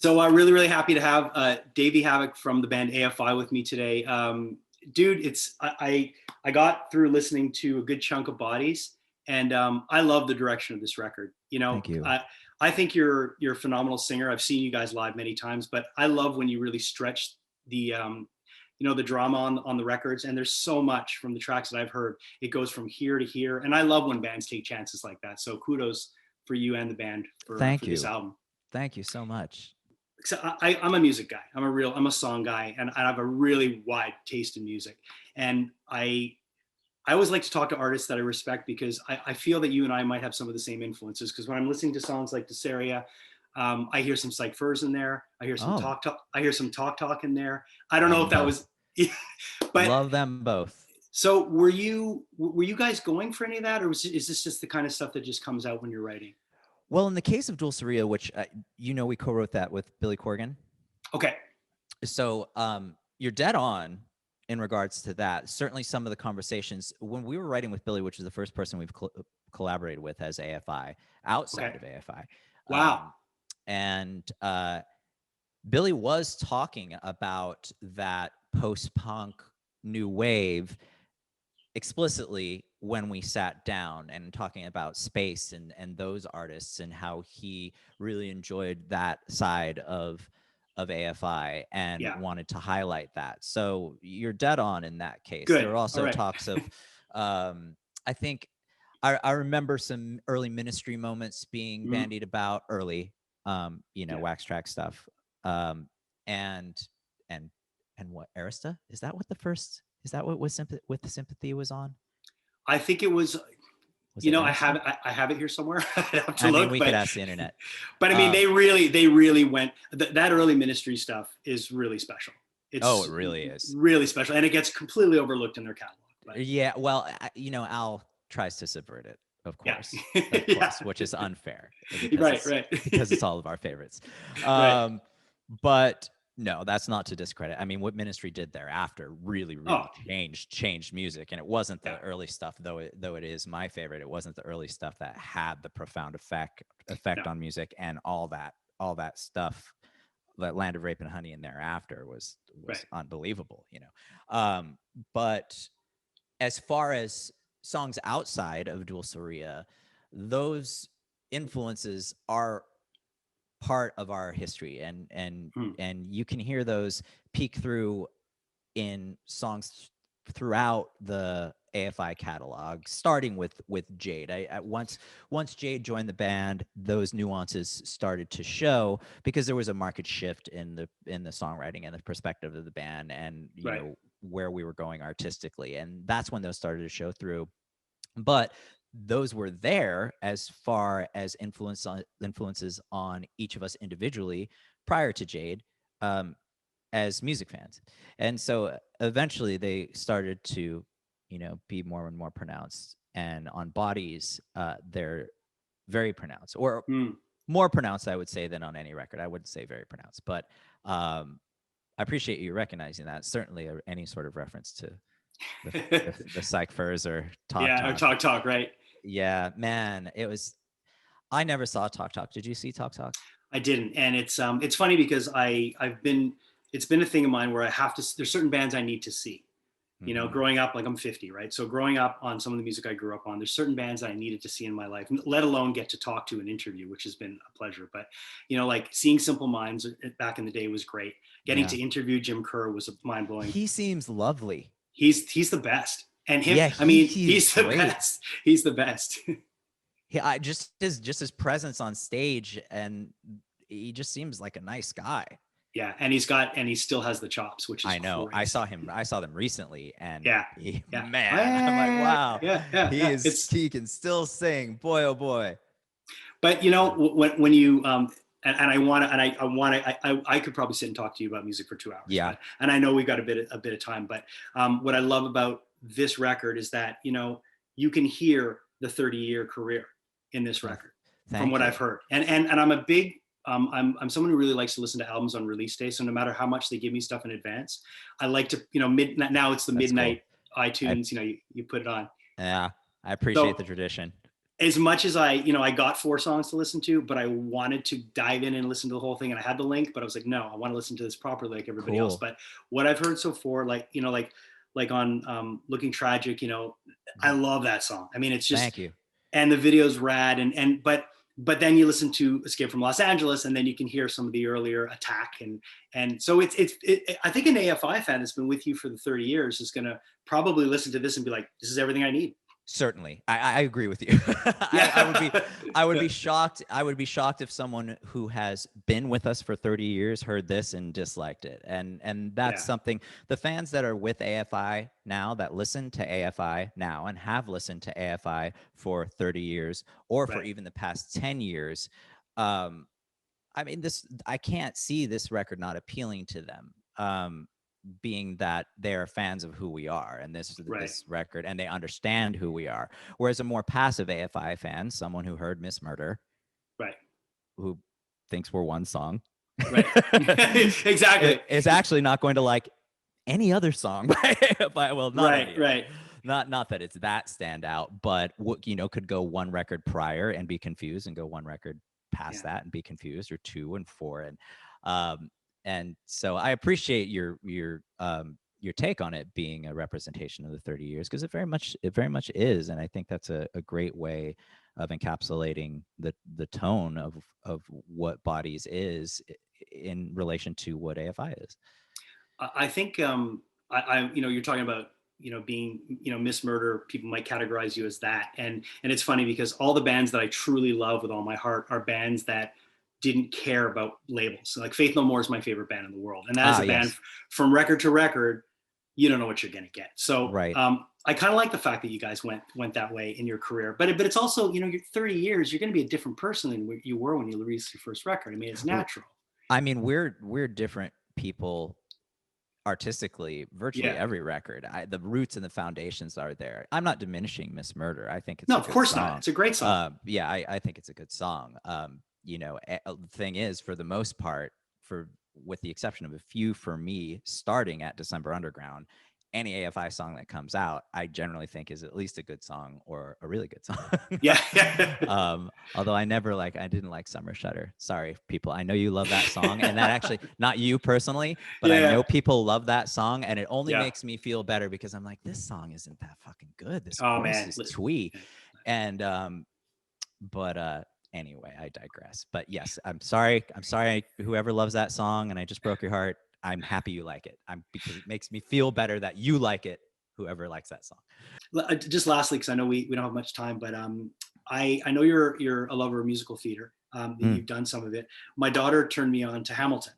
So I'm really happy to have Davey Havok from the band AFI with me today. Dude, I got through listening to a good chunk of Bodies, and I love the direction of this record. Thank you. I think you're a phenomenal singer. I've seen you guys live many times, but I love when you really stretch the the drama on the records. And there's so much from the tracks that I've heard. It goes from here to here, and I love when bands take chances like that. So kudos for you and the band for this album. Thank you so much. So I'm a music guy. I'm a song guy, and I have a really wide taste in music. And I always like to talk to artists that I respect, because I feel that you and I might have some of the same influences. Because when I'm listening to songs like Desaria, I hear some Psych Furs in there. I hear some Talk Talk. I hear some Talk Talk in there. I don't know if that was, but love them both. So were you guys going for any of that, or is this just the kind of stuff that just comes out when you're writing? Well, in the case of Dulceria, which we co-wrote that with Billy Corgan. Okay. So you're dead on in regards to that. Certainly some of the conversations when we were writing with Billy, which is the first person we've collaborated with as AFI, outside of AFI. Wow. And Billy was talking about that post-punk new wave explicitly when we sat down, and talking about Space and those artists, and how he really enjoyed that side of AFI and wanted to highlight that. So you're dead on in that case. Good. There are also talks of I think I remember some early Ministry moments being bandied about early, Wax Track stuff. And what, Arista? Is that what was Sympathy was on? I think it was I have it here somewhere. I have to look. We could ask the internet. But I mean, they really went. That early Ministry stuff is really special. It really is really special, and it gets completely overlooked in their catalog. But. Yeah, well, Al tries to subvert it, of course, which is unfair. Right. Because it's all of our favorites. But no, that's not to discredit. I mean, what Ministry did thereafter really changed music, and it wasn't the early stuff, though it is my favorite. It wasn't the early stuff that had the profound effect on music, and all that stuff, that Land of Rape and Honey and thereafter was unbelievable, But as far as songs outside of Dulceria, those influences are part of our history, and you can hear those peek through in songs throughout the AFI catalog, starting with Jade. Once Jade joined the band, those nuances started to show, because there was a market shift in the songwriting and the perspective of the band, and you know where we were going artistically, and that's when those started to show through. But those were there as far as influences on each of us individually prior to Jade, as music fans. And so eventually they started to, be more and more pronounced. And on Bodies, they're very pronounced, or more pronounced, I would say, than on any record. I wouldn't say very pronounced, but I appreciate you recognizing that. Certainly any sort of reference to the Psych Furs or Talk Talk. Or Talk Talk, right? Yeah, man, it was. I never saw Talk Talk. Did you see Talk Talk? I didn't, and it's funny because it's been a thing of mine where I have to. There's certain bands I need to see. Growing up, like I'm 50, right? So growing up on some of the music I grew up on, there's certain bands I needed to see in my life, let alone get to talk to and interview, which has been a pleasure. But like seeing Simple Minds back in the day was great. Getting to interview Jim Kerr was mind blowing. He seems lovely. He's the best. And him, he's the best. He's the best. Yeah, just his presence on stage, and he just seems like a nice guy. Yeah, and he still has the chops, which is I know. Great. I saw them recently, and man, I'm like, wow, he can still sing, boy, oh boy. But when you I could probably sit and talk to you about music for 2 hours. Yeah, and I know we've got a bit of time, but what I love about this record is that you can hear the 30-year career in this record from what I've heard, and I'm a big I'm someone who really likes to listen to albums on release day. So no matter how much they give me stuff in advance, I like to now it's the midnight cool. iTunes. You put it on. Yeah, I appreciate the tradition. as much as I got 4 songs to listen to, but I wanted to dive in and listen to the whole thing, and I had the link, but I was like, no, I want to listen to this properly like everybody else. Cool. But what I've heard so far, like on Looking Tragic, I love that song. I mean, it's just, Thank you. and the video's rad, but then you listen to Escape from Los Angeles, and then you can hear some of the earlier Attack, and so I think an AFI fan that's been with you for the 30 years is going to probably listen to this and be like, this is everything I need. Certainly, I agree with you. Yeah. I would be shocked. I would be shocked if someone who has been with us for 30 years heard this and disliked it. And that's something. The fans that are with AFI now, that listen to AFI now and have listened to AFI for 30 years or for even the past 10 years, I mean, I can't see this record not appealing to them. Being that they're fans of who we are and this record, and they understand who we are. Whereas a more passive AFI fan, someone who heard Miss Murder, who thinks we're one song, exactly, is actually not going to like any other song by AFI. Well, not that it's that standout, but could go one record prior and be confused, and go one record past that and be confused, or 2 and 4, and so I appreciate your take on it being a representation of the 30 years, because it very much is, and I think that's a great way of encapsulating the tone of what Bodies is in relation to what AFI is. I think you're talking about being Miss Murder. People might categorize you as that, and it's funny because all the bands that I truly love with all my heart are bands that didn't care about labels. So like Faith No More is my favorite band in the world, and that is a band from record to record, you don't know what you're going to get. So I kind of like the fact that you guys went that way in your career, but it's also, you're 30 years, you're going to be a different person than you were when you released your first record. I mean, it's natural. I mean, we're different people artistically, virtually every record. The roots and the foundations are there. I'm not diminishing Miss Murder. I think it's no, of course not. It's a great song. I think it's a good song. The thing is, for the most part, with the exception of a few for me, starting at December Underground, any AFI song that comes out, I generally think is at least a good song or a really good song. Although I didn't like Summer Shutter. Sorry, people. I know you love that song, and that actually, not you personally, but I know people love that song, and it only makes me feel better because I'm like, this song isn't that fucking good. This voice is twee. And anyway, I digress. But yes, I'm sorry, whoever loves that song, and I just broke your heart. I'm happy you like it. Because it makes me feel better that you like it, whoever likes that song. Just lastly, because I know we don't have much time, but I know you're a lover of musical theater. You've done some of it. My daughter turned me on to Hamilton.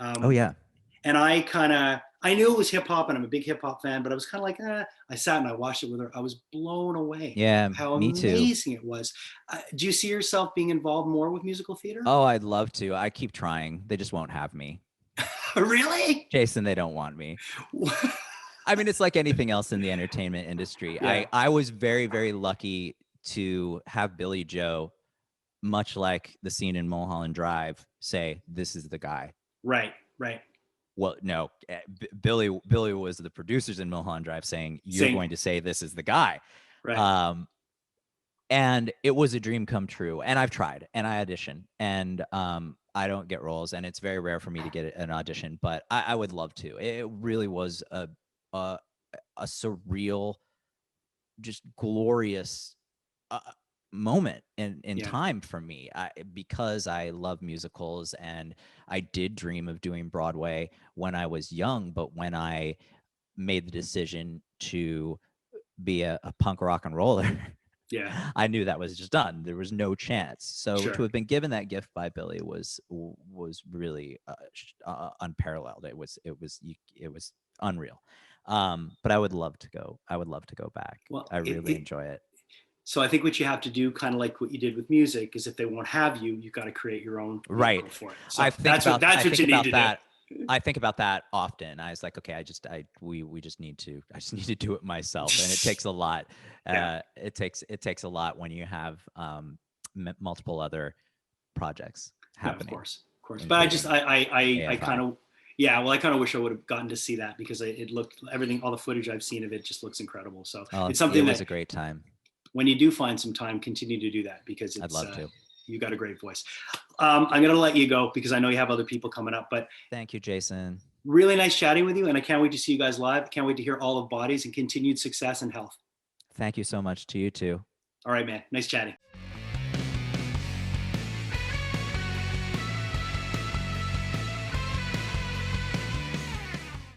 And I knew it was hip hop, and I'm a big hip hop fan, but I was kind of like, I sat and I watched it with her. I was blown away. Yeah, how me amazing too. it was. Do you see yourself being involved more with musical theater? Oh, I'd love to. I keep trying. They just won't have me. Really? Jason, they don't want me. I mean, it's like anything else in the entertainment industry. I was very, very lucky to have Billy Joe, much like the scene in Mulholland Drive, say, this is the guy. Right. Well, no, Billy was the producers in Mulholland Drive saying, you're going to say this is the guy. Right. And it was a dream come true. And I've tried, and I audition, and I don't get roles, and it's very rare for me to get an audition, but I would love to. It really was a surreal, just glorious moment in time for me, because I love musicals, and I did dream of doing Broadway when I was young, but when I made the decision to be a punk rock and roller, I knew that was just done. There was no chance. So to have been given that gift by Billy was really unparalleled. It was unreal. But I would love to go. I would love to go back. Well, I really enjoy it. So I think what you have to do, kind of like what you did with music, is if they won't have you, you've got to create your own vehicle for it. So that's what you need to do. I think about that often. I was like, okay, I just need to do it myself, and it takes a lot. It takes a lot when you have multiple other projects happening. Of course. But I kind of wish I would have gotten to see that, because it looked, all the footage I've seen of it just looks incredible. So it's something it was a great time. when you do find some time, continue to do that, because I'd love to. You got a great voice. I'm going to let you go because I know you have other people coming up, but thank you, Jason. Really nice chatting with you. And I can't wait to see you guys live. I can't wait to hear all of Bodies, and continued success and health. Thank you so much. To you too. All right, man. Nice chatting.